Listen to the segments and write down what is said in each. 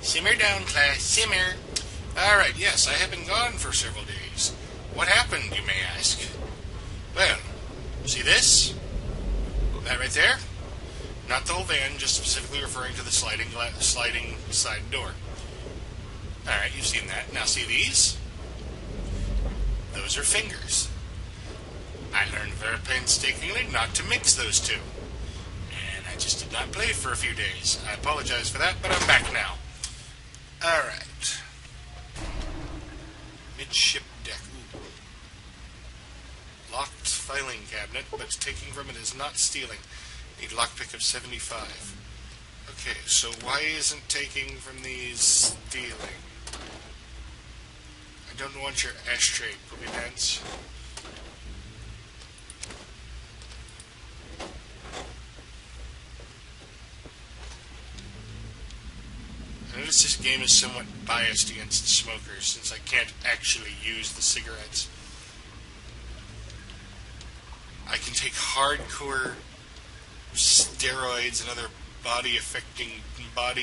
Simmer down, class, simmer. Alright, yes, I have been gone for several days. What happened, you may ask? Well, see this? That right there? Not the whole van, just specifically referring to the sliding side door. Alright, you've seen that. Now see these? Those are fingers. I learned very painstakingly not to mix those two. And I just did not play for a few days. I apologize for that, but I'm back now. Alright. Midship deck. Ooh. Locked filing cabinet, but taking from it is not stealing. Need lockpick of 75. Okay, so why isn't taking from these stealing? I don't want your ashtray, poopy pants. I notice this game is somewhat biased against smokers, since I can't actually use the cigarettes. I can take hardcore steroids and other body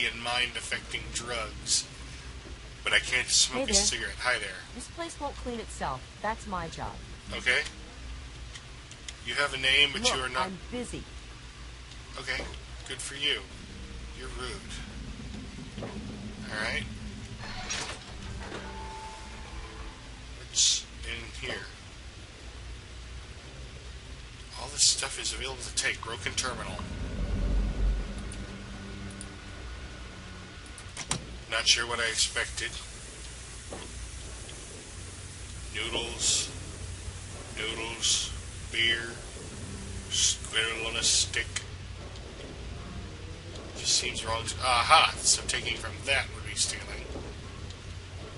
and mind-affecting drugs, but I can't smoke a cigarette. Hi there. This place won't clean itself. That's my job. Okay. You have a name, but you are not... I'm busy. Okay, good for you. You're rude. Alright. What's in here? All this stuff is available to take. Broken terminal. Not sure what I expected. Noodles. Beer. Squirrel on a stick. Just seems wrong. Aha! So taking from that would be stealing.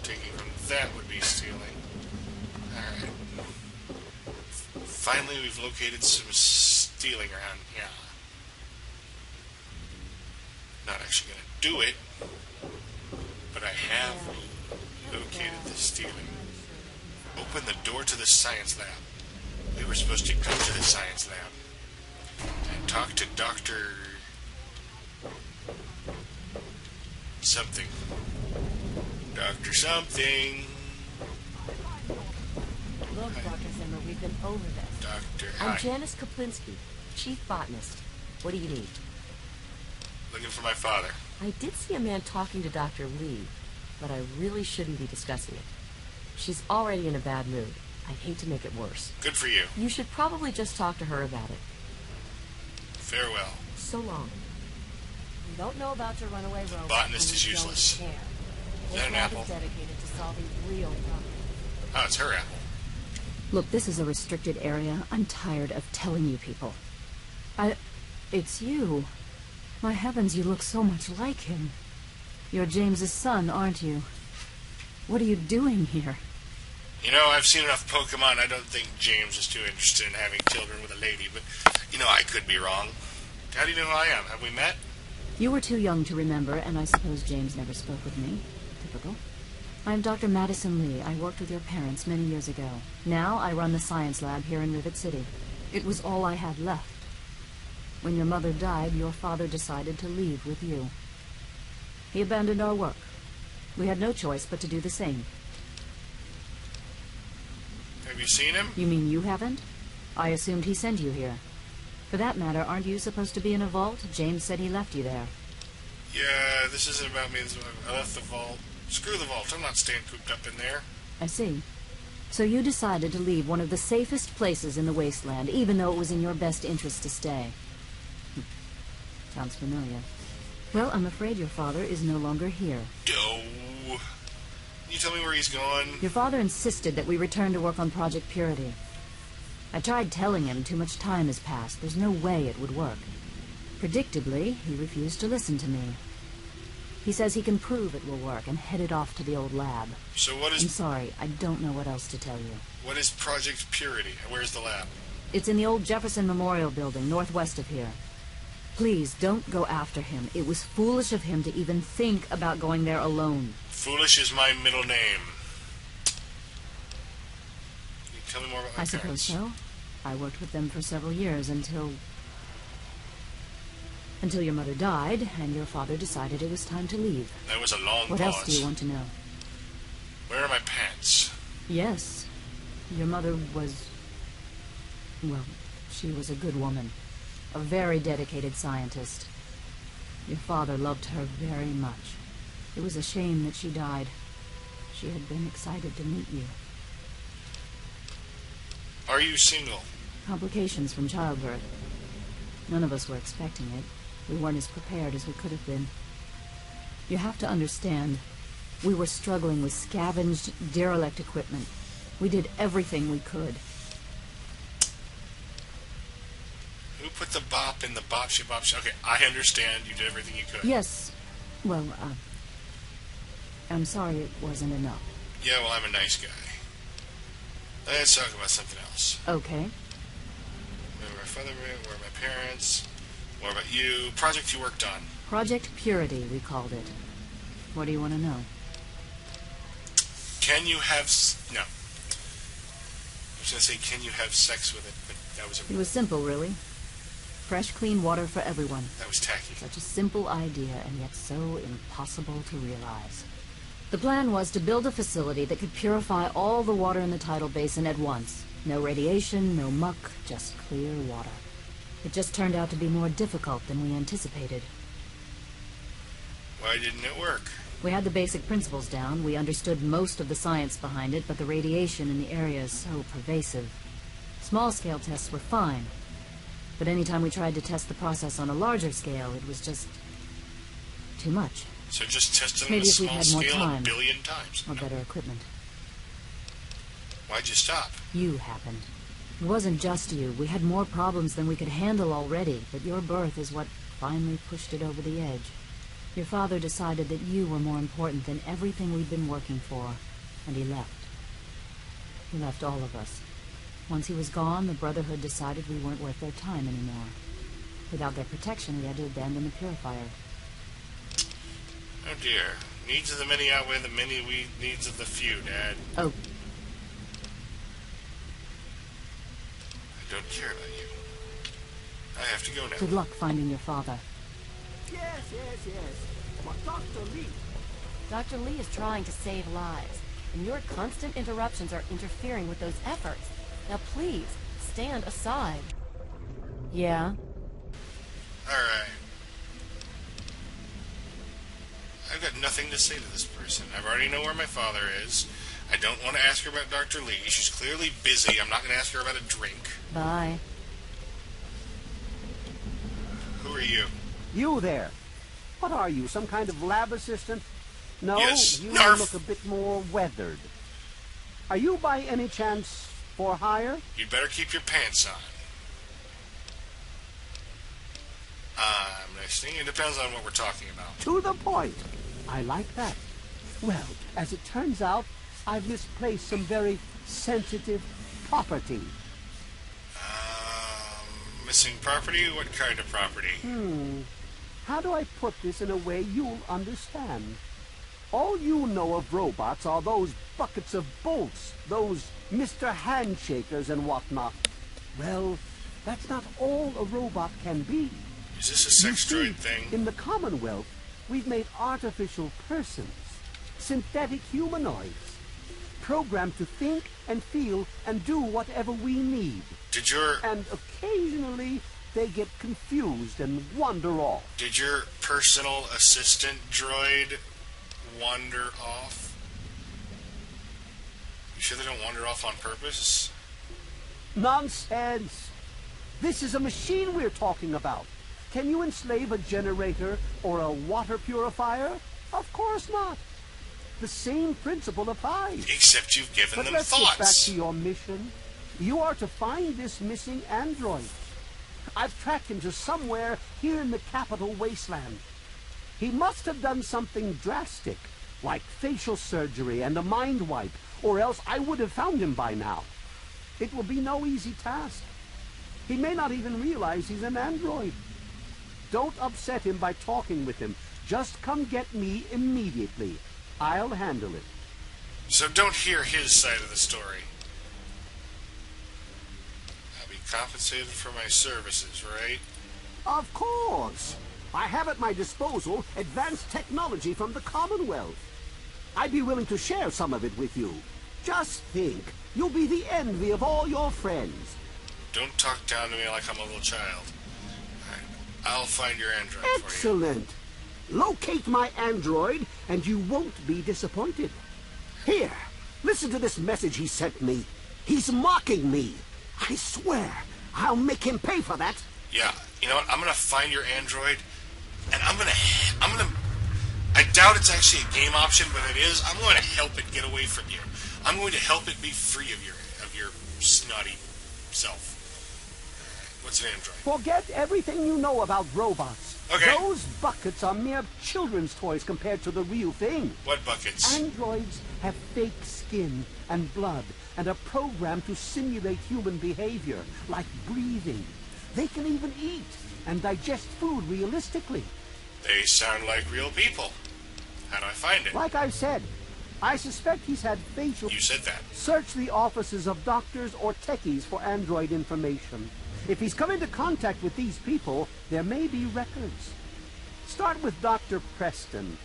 Taking from that would be stealing. Alright. Finally, we've located some stealing around here. Not actually going to do it, but I have located the stealing. Open the door to the science lab. We were supposed to go to the science lab and talk to Dr. something. Dr. something. Look, Dr. Zimmer, we've been over this. Hi. I'm Janice Kaplinski, chief botanist. What do you need? Looking for my father. I did see a man talking to Dr. Lee, but I really shouldn't be discussing it. She's already in a bad mood. I'd hate to make it worse. Good for you. You should probably just talk to her about it. Farewell. So long. We don't know about your runaway robot. Botanist is useless. Is that an apple? Dedicated to solving real problems. Oh, it's her apple. Look, this is a restricted area. I'm tired of telling you people. It's you. My heavens, you look so much like him. You're James's son, aren't you? What are you doing here? You know, I've seen enough Pokemon. I don't think James is too interested in having children with a lady, but, you know, I could be wrong. How do you know who I am? Have we met? You were too young to remember, and I suppose James never spoke with me. Typical. I'm Dr. Madison Lee. I worked with your parents many years ago. Now I run the science lab here in Rivet City. It was all I had left. When your mother died, your father decided to leave with you. He abandoned our work. We had no choice but to do the same. Have you seen him? You mean you haven't? I assumed he sent you here. For that matter, aren't you supposed to be in a vault? James said he left you there. Yeah, this isn't about me. I left the vault. Screw the vault. I'm not staying cooped up in there. I see. So you decided to leave one of the safest places in the wasteland, even though it was in your best interest to stay. Sounds familiar. Well, I'm afraid your father is no longer here. Oh. Can you tell me where he's gone? Your father insisted that we return to work on Project Purity. I tried telling him too much time has passed. There's no way it would work. Predictably, he refused to listen to me. He says he can prove it will work and headed off to the old lab. So what is... I'm sorry, I don't know what else to tell you. What is Project Purity? Where's the lab? It's in the old Jefferson Memorial Building, northwest of here. Please, don't go after him. It was foolish of him to even think about going there alone. Foolish is my middle name. Can you tell me more about my I suppose parents? so. I worked with them for several years until... Until your mother died, and your father decided it was time to leave. That was a long pause. What else do you want to know? Where are my pants? Yes. Your mother was... well, she was a good woman. A very dedicated scientist. Your father loved her very much. It was a shame that she died. She had been excited to meet you. Are you single? Complications from childbirth. None of us were expecting it. We weren't as prepared as we could have been. You have to understand, we were struggling with scavenged, derelict equipment. We did everything we could. Who put the bop in the bopsy bopsy? Okay, I understand you did everything you could. Yes. Well, I'm sorry it wasn't enough. Yeah, well, I'm a nice guy. Let's talk about something else. Okay. Where my father, where are my parents? What about you? Project you worked on. Project Purity, we called it. What do you want to know? Can you have... No. I was going to say, can you have sex with it? But that was a... It was simple, really. Fresh, clean water for everyone. That was tacky. Such a simple idea, and yet so impossible to realize. The plan was to build a facility that could purify all the water in the tidal basin at once. No radiation, no muck, just clear water. It just turned out to be more difficult than we anticipated. Why didn't it work? We had the basic principles down. We understood most of the science behind it, but the radiation in the area is so pervasive. Small-scale tests were fine, but anytime we tried to test the process on a larger scale, it was just too much. So just test it on Maybe a if we small had more scale time, 1 billion times. or better equipment. Why'd you stop? You happened. It wasn't just you. We had more problems than we could handle already, but your birth is what finally pushed it over the edge. Your father decided that you were more important than everything we'd been working for, and he left. He left all of us. Once he was gone, the Brotherhood decided we weren't worth their time anymore. Without their protection, we had to abandon the purifier. Oh dear. Needs of the many outweigh the many needs of the few, Dad. Oh. I don't care about you. I have to go now. Good luck finding your father. Yes. But Dr. Lee... Dr. Lee is trying to save lives, and your constant interruptions are interfering with those efforts. Now please, stand aside. Yeah? Alright. I've got nothing to say to this person. I already know where my father is. I don't want to ask her about Dr. Lee. She's clearly busy. I'm not going to ask her about a drink. Bye. Who are you? You there. What are you, some kind of lab assistant? No, Yes, you Narf. look a bit more weathered. Are you by any chance for hire? You'd better keep your pants on. I'm listening. It depends on what we're talking about. To the point. I like that. Well, as it turns out, I've misplaced some very sensitive property. Missing property? What kind of property? How do I put this in a way you'll understand? All you know of robots are those buckets of bolts, those Mr. Handshakers and whatnot. Well, that's not all a robot can be. Is this a sex droid thing? In the Commonwealth, we've made artificial persons, synthetic humanoids, programmed to think and feel and do whatever we need. Did your And occasionally, they get confused and wander off. personal assistant droid wander off? You sure they don't wander off on purpose? Nonsense! This is a machine we're talking about. Can you enslave a generator or a water purifier? Of course not. The same principle applies. Except you've given But them let's get back thoughts. to your mission. You are to find this missing android. I've tracked him to somewhere here in the capital wasteland. He must have done something drastic, like facial surgery and a mind wipe, or else I would have found him by now. It will be no easy task. He may not even realize he's an android. Don't upset him by talking with him. Just come get me immediately. I'll handle it. So don't hear his side of the story. I'll be compensated for my services, right? Of course. I have at my disposal advanced technology from the Commonwealth. I'd be willing to share some of it with you. Just think, you'll be the envy of all your friends. Don't talk down to me like I'm a little child. Alright, I'll find your android for you. Excellent. Locate my android, and you won't be disappointed. Here, listen to this message he sent me. He's mocking me. I swear, I'll make him pay for that. Yeah, you know what? I'm gonna find your android, and I'm gonna. I doubt it's actually a game option, but it is. I'm going to help it get away from you. I'm going to help it be free of your snotty self. What's an android? Forget everything you know about robots. Okay. Those buckets are mere children's toys compared to the real thing. What buckets? Androids have fake skin and blood and are programmed to simulate human behavior, like breathing. They can even eat and digest food realistically. They sound like real people. How do I find it? Like I said, I suspect he's had facial... You said that. Search the offices of doctors or techies for android information. If he's come into contact with these people, there may be records. Start with Dr. Preston.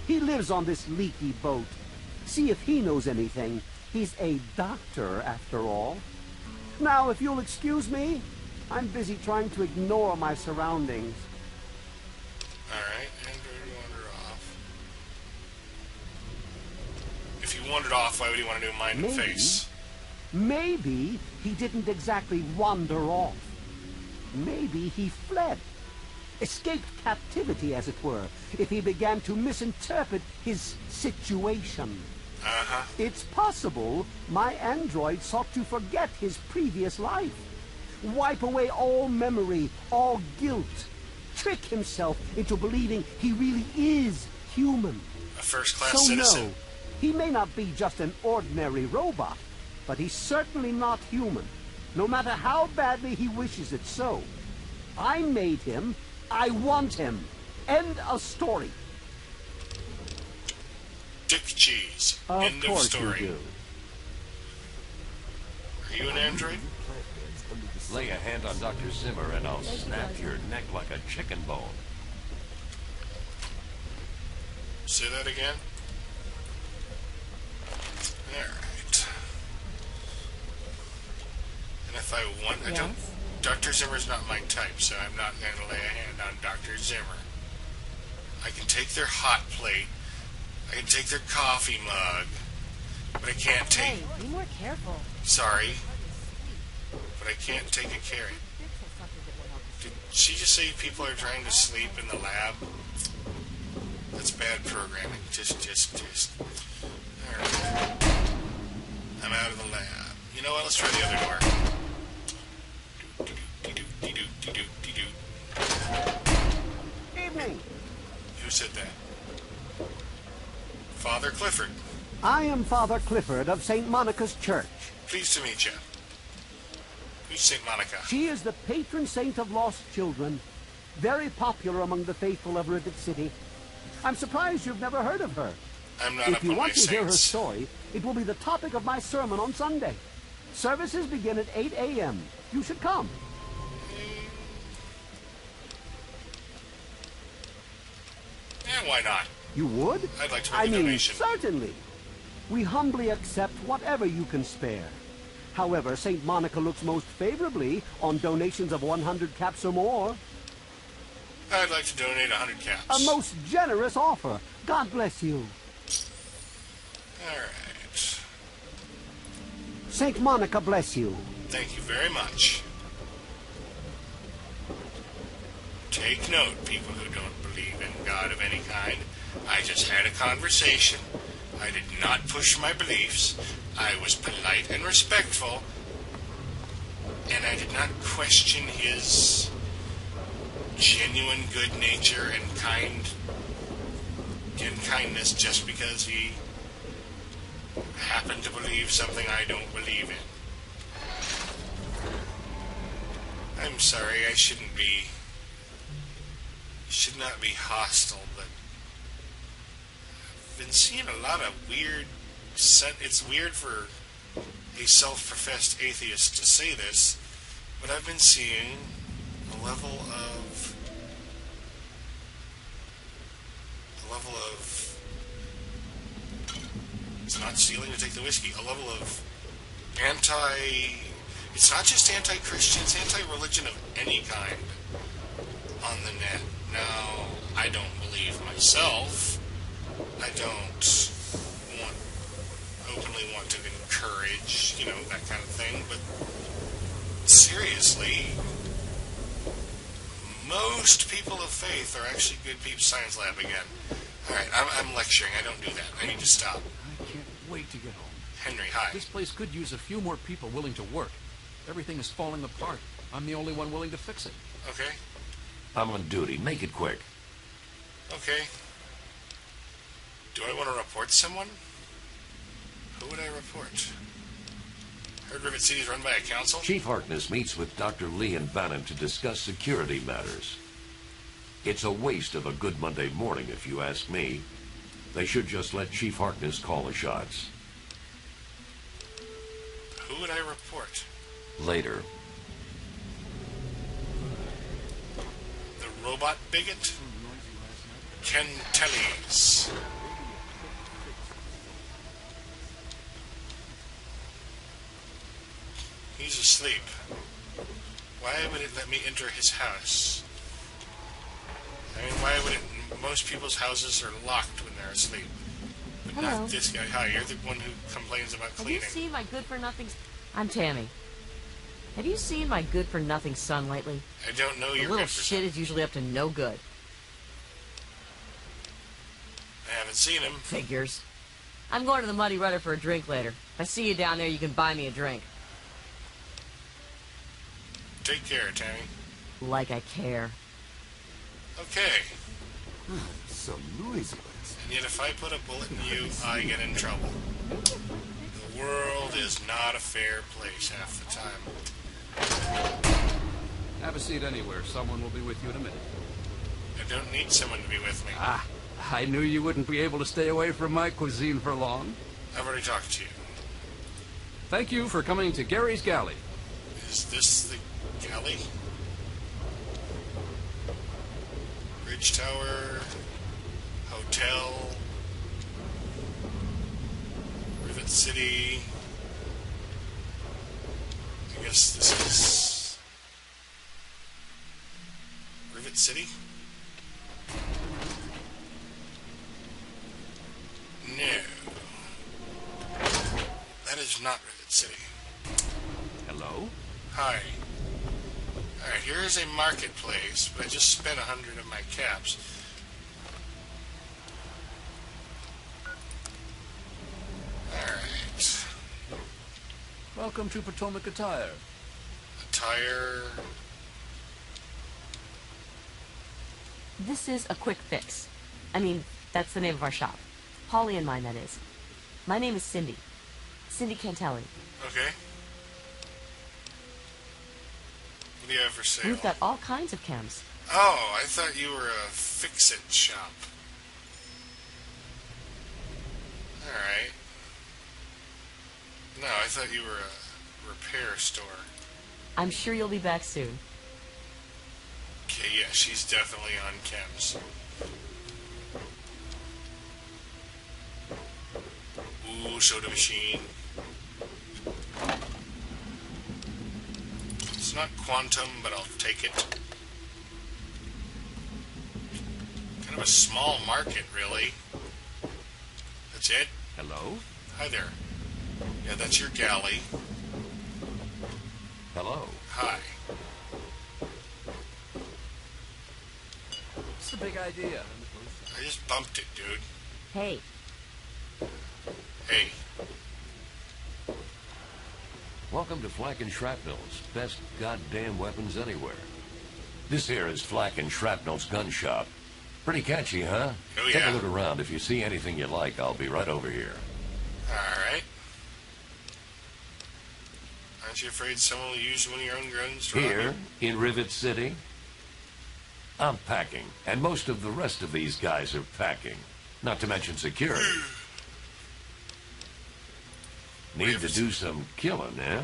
He lives on this leaky boat. See if he knows anything. He's a doctor, after all. Now, if you'll excuse me, I'm busy trying to ignore my surroundings. Alright, android wander off. If he wandered off, why would he want to do a mind and face? Maybe he didn't exactly wander off. Maybe he fled. Escaped captivity, as it were, if he began to misinterpret his situation. Uh-huh. It's possible my android sought to forget his previous life. Wipe away all memory, all guilt. Trick himself into believing he really is human. A first-class So citizen. no, he may not be just an ordinary robot, but he's certainly not human, no matter how badly he wishes it so. I made him. I want him. End of story. Dick cheese. End of story. You do. Are you an android? Lay a hand on Dr. Zimmer and I'll snap your neck like a chicken bone. Say that again. Alright. And if I want... I don't... Dr. Zimmer's not my type, so I'm not going to lay a hand on Dr. Zimmer. I can take their hot plate. I can take their coffee mug. But I can't take... Hey, be more careful. Sorry. But I can't take a carrot. Did she just say people are trying to sleep in the lab? That's bad programming. Just. Alright. I'm out of the lab. You know what? Let's try the other door. Evening. Who said that? Father Clifford. I am Father Clifford of St. Monica's Church. Pleased to meet you. Who's St. Monica? She is the patron saint of lost children, very popular among the faithful of Rivet City. I'm surprised you've never heard of her. I'm not If up you on my want to hear her saints. story, it will be the topic of my sermon on Sunday. Services begin at 8 a.m. You should come. Yeah, why not? You would? I'd like to make a donation. Certainly. We humbly accept whatever you can spare. However, St. Monica looks most favorably on donations of 100 caps or more. I'd like to donate 100 caps. A most generous offer. God bless you. Alright. St. Monica bless you. Thank you very much. Take note, people who don't believe in God of any kind. I just had a conversation. I did not push my beliefs. I was polite and respectful. And I did not question his genuine good nature and kindness just because he happened to believe something I don't believe in. I'm sorry, I should not be hostile, but I've been seeing a lot of weird... It's weird for a self-professed atheist to say this, but I've been seeing a level of A level of... It's not stealing to take the whiskey. A level of anti... It's not just anti-Christian, it's anti-religion of any kind on the net. Now, I don't believe myself. I don't openly want to encourage, that kind of thing. But seriously, most people of faith are actually good people. Science lab again. All right, I'm lecturing. I don't do that. I need to stop. I can't wait to get home. Henry, hi. This place could use a few more people willing to work. Everything is falling apart. I'm the only one willing to fix it. Okay. I'm on duty. Make it quick. Okay. Do I want to report someone? Who would I report? Heard Rivet City is run by a council? Chief Harkness meets with Dr. Lee and Bannon to discuss security matters. It's a waste of a good Monday morning, if you ask me. They should just let Chief Harkness call the shots. Who would I report? Later. The robot bigot? Ken Tellys. He's asleep. Why would it let me enter his house? I mean, why would it... Most people's houses are locked when they're asleep. But Hello. not this guy. Hi, you're the one who complains about Have cleaning. you seen my good-for-nothing... I'm Tammy. Have you seen my good-for-nothing son lately? I don't know The your little good for shit something. is usually up to no good. I haven't seen him. Figures. I'm going to the Muddy Rudder for a drink later. If I see you down there, you can buy me a drink. Take care, Tammy. Like I care. Okay. Some noisy. And yet if I put a bullet in you, I get in trouble. The world is not a fair place half the time. Have a seat anywhere. Someone will be with you in a minute. I don't need someone to be with me. I knew you wouldn't be able to stay away from my cuisine for long. I've already talked to you. Thank you for coming to Gary's Galley. Is this the galley? Bridge tower, hotel, Rivet City. I guess this is Rivet City? No. That is not Rivet City. Hello? Hi. Alright, here is a marketplace, but I just spent 100 of my caps. Alright. Welcome to Potomac Attire. Attire. This is a quick fix. I mean, that's the name of our shop. Holly and mine, that is. My name is Cindy. Cindy Cantelli. Okay. What do you have for sale? We've got all kinds of chems. Oh, I thought you were a fix-it shop. Alright. No, I thought you were a repair store. I'm sure you'll be back soon. Okay, yeah, she's definitely on chems. Ooh, soda machine. It's not quantum, but I'll take it. Kind of a small market, really. That's it? Hello? Hi there. Yeah, that's your galley. Hello. Hi. What's the big idea? I just bumped it, dude. Hey, Hey. Welcome to Flak and Shrapnel's best goddamn weapons anywhere. This here is Flak and Shrapnel's gun shop. Pretty catchy, huh? Oh, Take yeah. a look around. If you see anything you like, I'll be right over here. Alright. Aren't you afraid someone will use one of your own guns to rob Here, you? in Rivet City, I'm packing, and most of the rest of these guys are packing. Not to mention security. Need to do some killing, eh?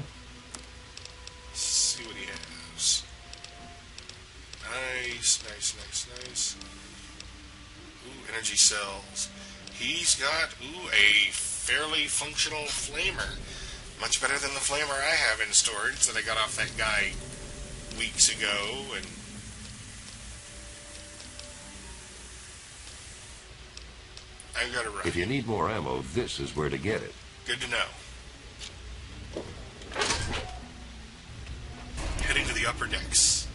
Let's see what he has. Nice, nice, nice, nice. Ooh, energy cells. He's got, a fairly functional flamer. Much better than the flamer I have in storage that I got off that guy weeks ago. And I've got to run. If you need more ammo, this is where to get it. Good to know. Heading to the upper decks.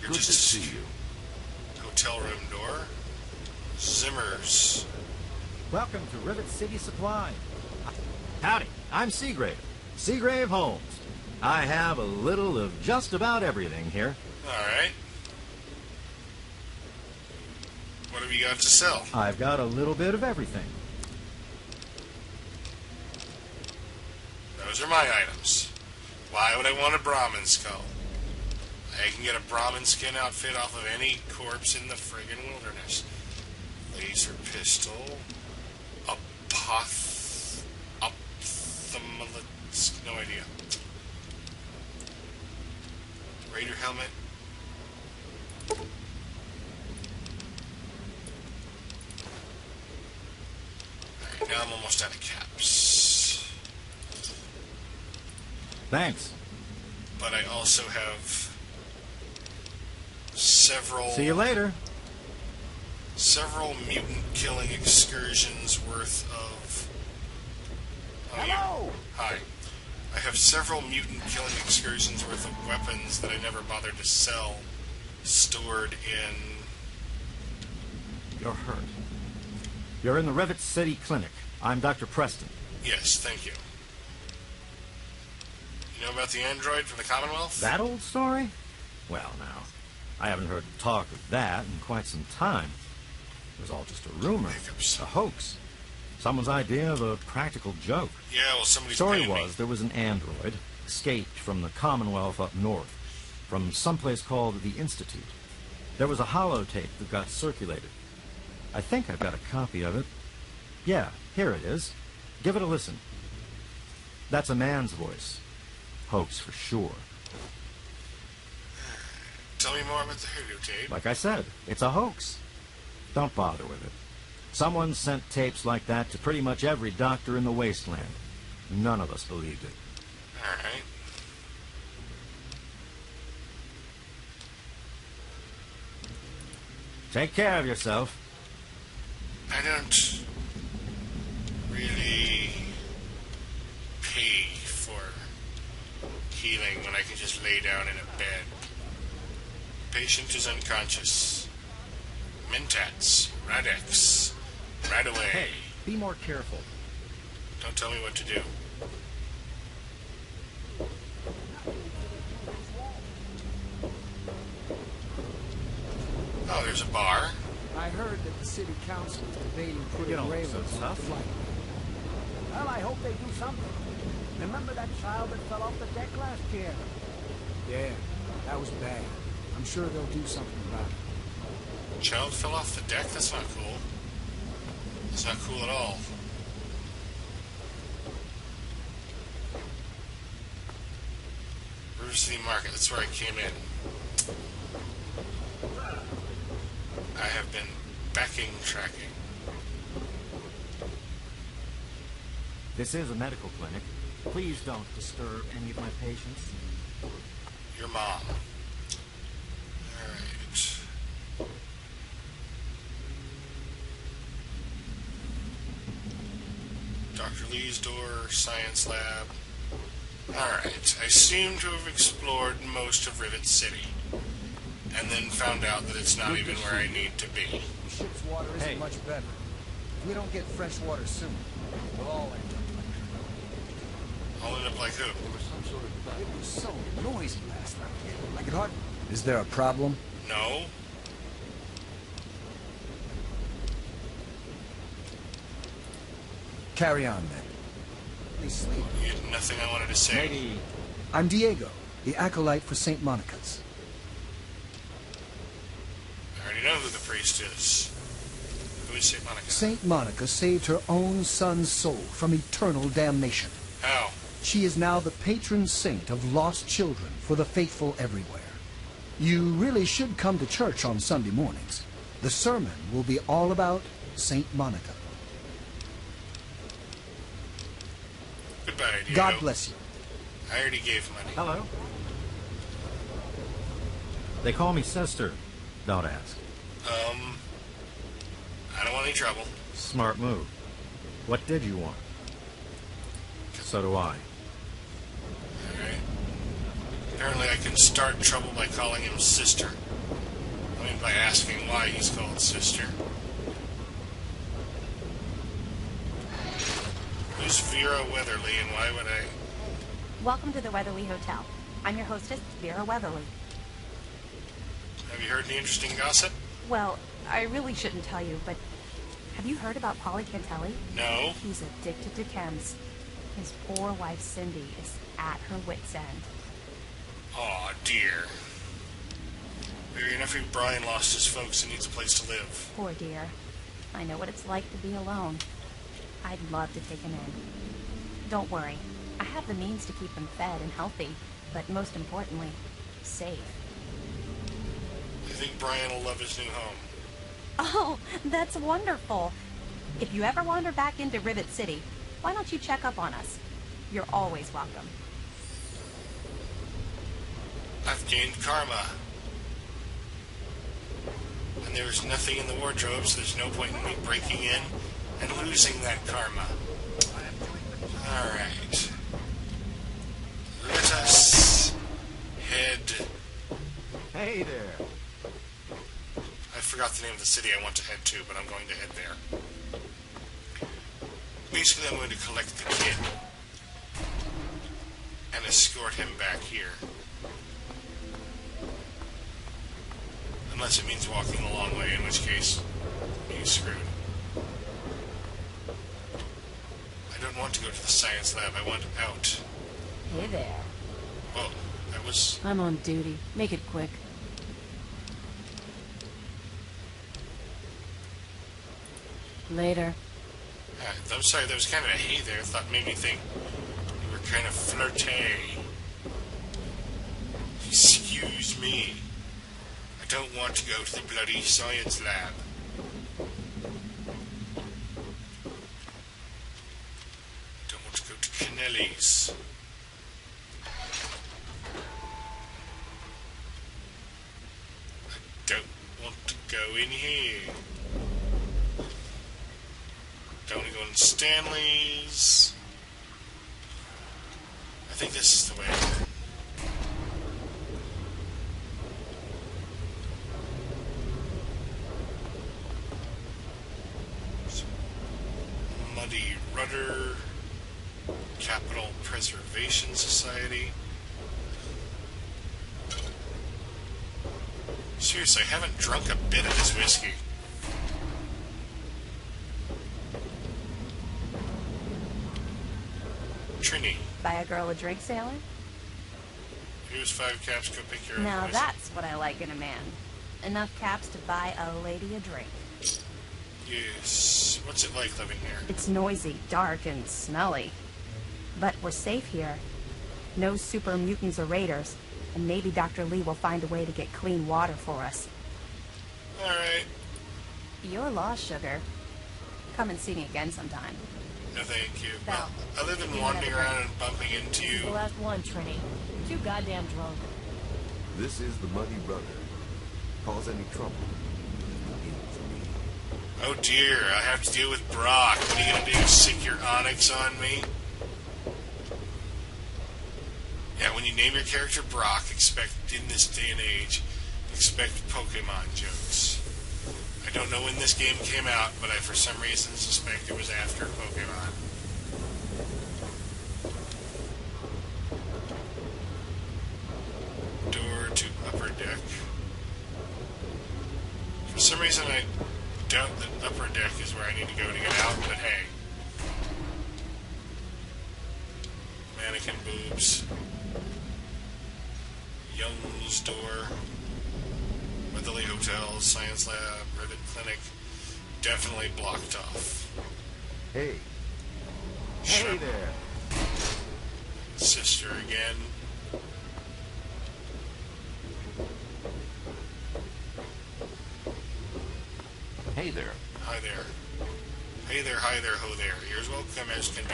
You're Good just to see you. hotel room door. Zimmers. Welcome to Rivet City Supply. Howdy, I'm Seagrave. Seagrave Holmes. I have a little of just about everything here. Alright. What have you got to sell? I've got a little bit of everything. Those are my items. Why would I want a Brahmin skull? I can get a Brahmin skin outfit off of any corpse in the friggin' wilderness. Laser pistol. No idea. Raider helmet. Alright, now I'm almost out of caps. Thanks. But I also have several mutant killing excursions worth of... Hello! Hi. I have several mutant killing excursions worth of weapons that I never bothered to sell, stored in... You're hurt. You're in the Rivet City Clinic. I'm Dr. Preston. Yes, thank you. You know about the android from the Commonwealth? That old story? Well, now, I haven't heard talk of that in quite some time. It was all just a rumor, Hiccups. a hoax. Someone's idea of a practical joke. Yeah, well, somebody's Story paying me. was there was an android escaped from the Commonwealth up north, from someplace called the Institute. There was a holotape that got circulated. I think I've got a copy of it. Yeah, here it is. Give it a listen. That's a man's voice. Hoax for sure. Tell me more about the hoodoo tape. Like I said, it's a hoax. Don't bother with it. Someone sent tapes like that to pretty much every doctor in the wasteland. None of us believed it. Alright. Take care of yourself. I don't really pay for healing when I can just lay down in a bed. Patient is unconscious. Mentats. Radex. Right away. Hey, be more careful. Don't tell me what to do. Oh, there's a bar. I heard that the city council is debating putting You don't look railings so on the tough. flight. Well, I hope they do something. Remember that child that fell off the deck last year? Yeah, that was bad. I'm sure they'll do something about it. Child fell off the deck? That's not cool. That's not cool at all. River City Market, that's where I came in. I have been tracking. This is a medical clinic. Please don't disturb any of my patients. Your mom. Alright. Dr. Lee's door, science lab. Alright, I seem to have explored most of Rivet City. And then found out that it's not even where I need to be. The ship's water isn't much better. If we don't get fresh water soon, we'll all end up like that. I'll end up like who? It was so noisy last night. I could hardly... Is there a problem? No. Carry on, then. Please sleep. You had nothing I wanted to say. Maybe. I'm Diego, the acolyte for St. Monica's. I already know who the priest is. Who is St. Monica? St. Monica saved her own son's soul from eternal damnation. How? She is now the patron saint of lost children for the faithful everywhere. You really should come to church on Sunday mornings. The sermon will be all about Saint Monica. Goodbye, Diego. God bless you. I already gave money. Hello. They call me sister. Don't ask. I don't want any trouble. Smart move. What did you want? So do I. Alright. Apparently I can start trouble by calling him sister. I mean, by asking why he's called sister. Who's Vera Weatherly, and why would I... Welcome to the Weatherly Hotel. I'm your hostess, Vera Weatherly. Have you heard any interesting gossip? Well, I really shouldn't tell you, but have you heard about Polly Cantelli? No. He's addicted to chems. His poor wife, Cindy, is at her wit's end. Aw, dear. Maybe enough Brian lost his folks and needs a place to live. Poor dear. I know what it's like to be alone. I'd love to take him in. Don't worry. I have the means to keep him fed and healthy, but most importantly, safe. I think Brian will love his new home. Oh, that's wonderful. If you ever wander back into Rivet City, why don't you check up on us? You're always welcome. I've gained karma. And there's nothing in the wardrobe, so there's no point in me breaking in and losing that karma. Alright. Let us head... Hey there. I forgot the name of the city I want to head to, but I'm going to head there. Basically, I'm going to collect the kid and escort him back here. Unless it means walking a long way, in which case, he's screwed. I don't want to go to the science lab. I want out. Hey there. Well, I was... I'm on duty. Make it quick. Later. I'm sorry, there was kind of a hey there. I thought made me think you were kind of flirty. Excuse me. I don't want to go to the bloody science lab. Don't want to go to Kennelly's. I don't want to go in here. Don't want to go in Stanley's. I think this is the way. Muddy Rudder, Capital Preservation Society. Seriously, I haven't drunk a bit of this whiskey. Trini. Buy a girl a drink, sailor? Here's 5 caps, go pick your own Now poison. that's what I like in a man. Enough caps to buy a lady a drink. Yes. What's it like living here? It's noisy, dark, and smelly. But we're safe here. No super mutants or raiders. And maybe Dr. Lee will find a way to get clean water for us. Alright. You're lost, sugar. Come and see me again sometime. No thank you. Val, Well, other than wandering around and bumping into This is the you... last one, Trini. You're too goddamn drunk. This is the Muddy Rudder. Cause any trouble. Oh dear, I have to deal with Brock. What are you gonna do? Sick your Onyx on me? Yeah, when you name your character Brock, expect, in this day and age, expect Pokemon jokes. I don't know when this game came out, but I for some reason suspect it was after Pokemon. Door to upper deck. For some reason I doubt that upper deck is where I need to go to get out, but hey. Mannequin boobs. Young's door. Weatherly Hotel, Science Lab, Rivet Clinic. Definitely blocked off. Hey. Shut Hey up. there. Sister again. Hey there. Hi there. Hey there, hi there, ho there. You're as welcome as can be.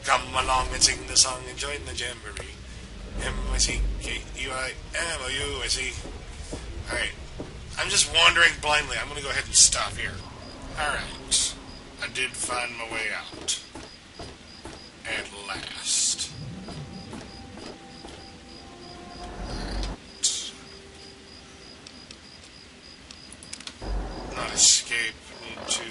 Come along and sing the song and join the jamboree. M-I-C-K-E-I-M-O-U-S-E. Alright. I'm just wandering blindly. I'm going to go ahead and stop here. Alright. I did find my way out. At last. Not escape. Need to...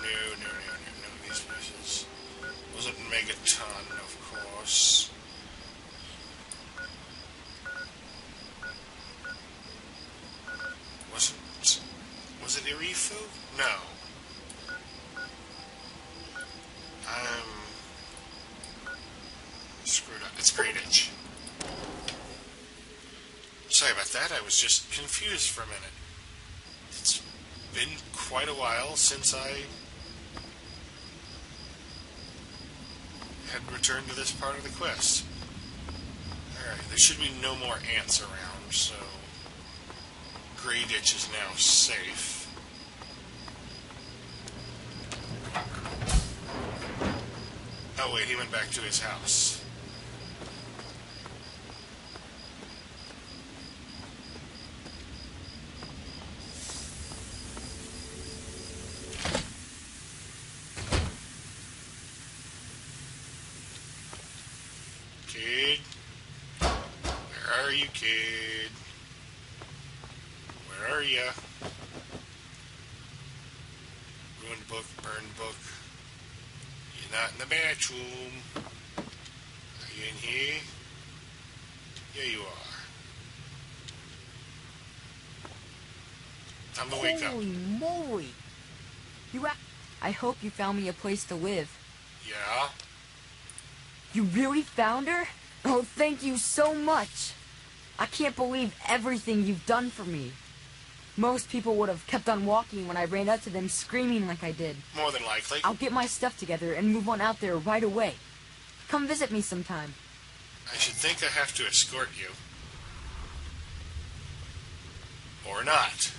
No. These places. Wasn't Megaton, of course. Was it Irifu? No. I'm screwed up. It's Great Itch. Sorry about that. I was just confused for a minute. It's been quite a while since I had returned to this part of the quest. Alright, there should be no more ants around, so Great Itch is now safe. Oh wait, he went back to his house. Kid? Where are you, kid? Where are ya? Ruined book, burned book. You're not in the bathroom. Are you in here? Yeah, you are. Time to wake up. Holy moly! I hope you found me a place to live. Yeah? You really found her? Oh, thank you so much. I can't believe everything you've done for me. Most people would have kept on walking when I ran up to them screaming like I did. More than likely. I'll get my stuff together and move on out there right away. Come visit me sometime. I should think I have to escort you. Or not.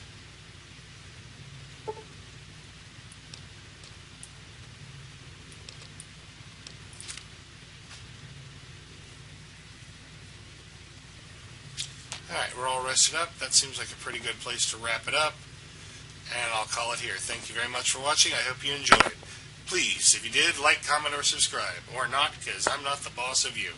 Alright, we're all rested up. That seems like a pretty good place to wrap it up. And I'll call it here. Thank you very much for watching. I hope you enjoyed. Please, if you did, like, comment, or subscribe. Or not, because I'm not the boss of you.